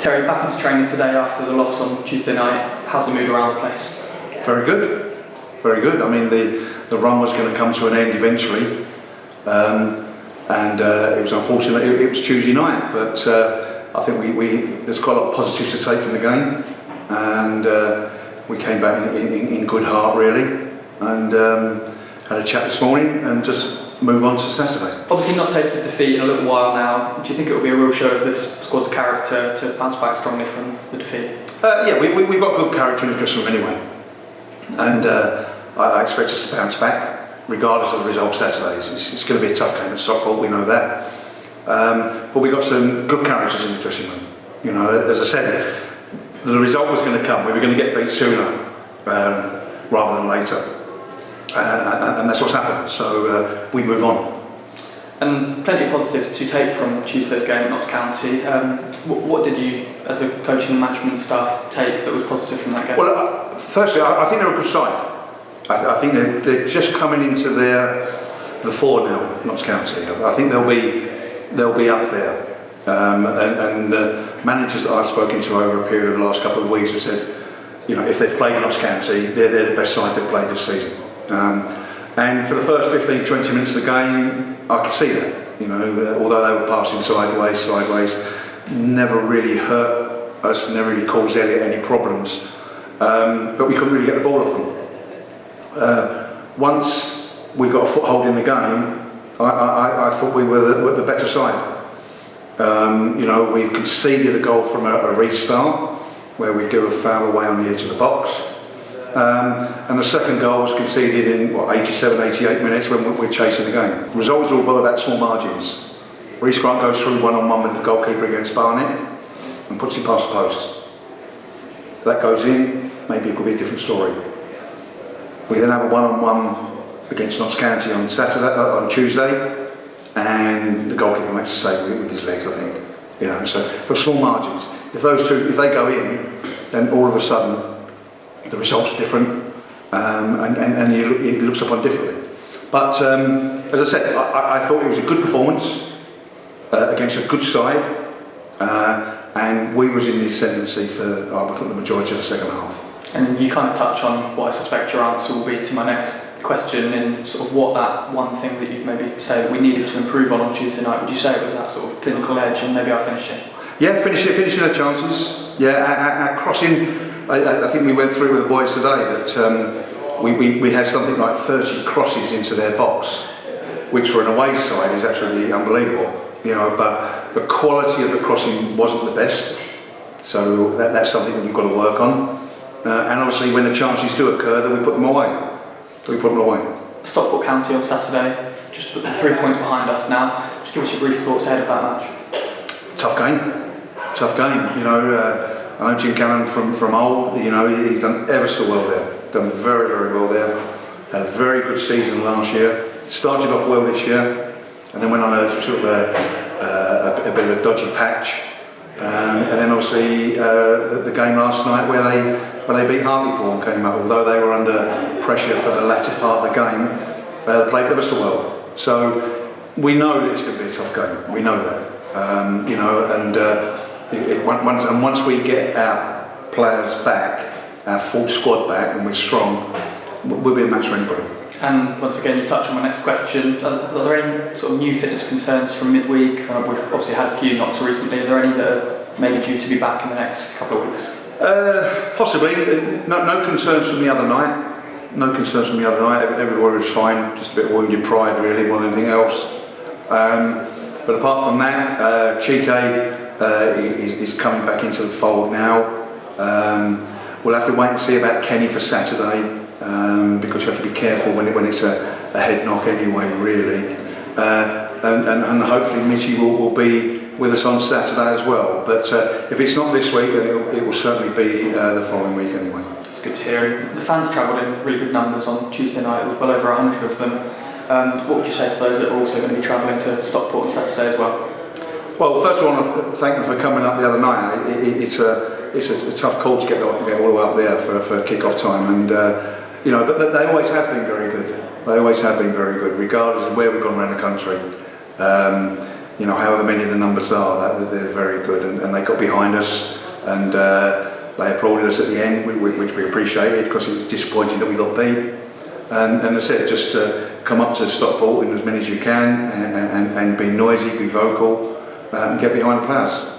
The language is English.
Terry, back into training today after the loss on Tuesday night. How's the mood around the place? Very good, very good. I mean, the run was going to come to an end eventually, and it was unfortunate. It was Tuesday night, but I think there's quite a lot of positives to take from the game, and we came back in good heart really, and had a chat this morning and just move on to Saturday. Obviously not tasted defeat in a little while now. Do you think it will be a real show of this squad's character to bounce back strongly from the defeat? Yeah, we've got good character in the dressing room anyway, and I expect us to bounce back regardless of the result Saturday. It's going to be a tough game at Stockport, we know that, but we've got some good characters in the dressing room. You know, as I said, the result was going to come. We were going to get beat sooner rather than later. And that's what's happened, so we move on. And plenty of positives to take from Tuesday's game at Notts County. What did you, as a coaching and management staff, take that was positive from that game? Well, firstly, I think they're a good side. I think they're just coming into the fore now, Notts County. I think they'll be up there. And the managers that I've spoken to over a period of the last couple of weeks have said, you know, if they've played Notts County, they're the best side they've played this season. And for the first 15-20 minutes of the game, I could see that. You know, although they were passing sideways, never really hurt us, never really caused Elliot any problems. But we couldn't really get the ball off them. Once we got a foothold in the game, I thought we were the better side. You know, we conceded a goal from a restart, where we give a foul away on the edge of the box. And the second goal was conceded in 87, 88 minutes when we're chasing the game. The result was all about small margins. Reece Grant goes through one-on-one with the goalkeeper against Barnet and puts it past the post. If that goes in, maybe it could be a different story. We then have a one-on-one against Notts County on Tuesday, and the goalkeeper makes a save with his legs, I think. You know, so for small margins. If those two, if they go in, then all of a sudden the results are different, and it looks upon differently. But as I said, I thought it was a good performance against a good side, and we was in the ascendancy for I think the majority of the second half. And you kind of touch on what I suspect your answer will be to my next question, in sort of what that one thing that you'd maybe say that we needed to improve on Tuesday night. Would you say it was that sort of clinical edge and maybe our finishing? Yeah, finishing our chances. Yeah, our crossing. I think we went through with the boys today that we had something like 30 crosses into their box, which for an away side is actually unbelievable. You know, but the quality of the crossing wasn't the best, so that's something that we've got to work on. And obviously, when the chances do occur, then we put them away. Stockport County on Saturday, just 3 points behind us now. Just give us your brief thoughts ahead of that match. Tough game. You know. I know Jim Cannon from Hull, you know, he's done ever so well there. Done very, very well there. Had a very good season last year. Started off well this year, and then went on a sort of a bit of a dodgy patch. And then obviously the game last night where they beat Hartlepool came up. Although they were under pressure for the latter part of the game, they played ever so well. So we know that it's going to be a tough game. We know that. You know, and. Once we get our players back, our full squad back, and we're strong, we'll be a match for anybody. And once again, you touch on my next question. Are there any sort of new fitness concerns from midweek? We've obviously had a few knocks recently. Are there any that are maybe due to be back in the next couple of weeks? Possibly. No concerns from the other night. Everybody was fine. Just a bit of wounded pride, really, more than anything else. But apart from that, Chike is coming back into the fold now. We'll have to wait and see about Kenny for Saturday, because you have to be careful when it's a head knock anyway, really. And hopefully Mitchie will be with us on Saturday as well. But if it's not this week, then it will certainly be the following week anyway. That's good to hear. The fans travelled in really good numbers on Tuesday night. It was well over 100 of them. What would you say to those that are also going to be travelling to Stockport on Saturday as well? Well, first of all, I want to thank them for coming up the other night. It's a tough call to get all the way up there for kick-off time, and you know, but they always have been very good. Regardless of where we've gone around the country. you know, however many the numbers are, that they're very good, and they got behind us, and they applauded us at the end, which we appreciated, because it was disappointing that we got beat. And as I said, just come up to Stockport in as many as you can, and be noisy, be vocal, and get behind the players.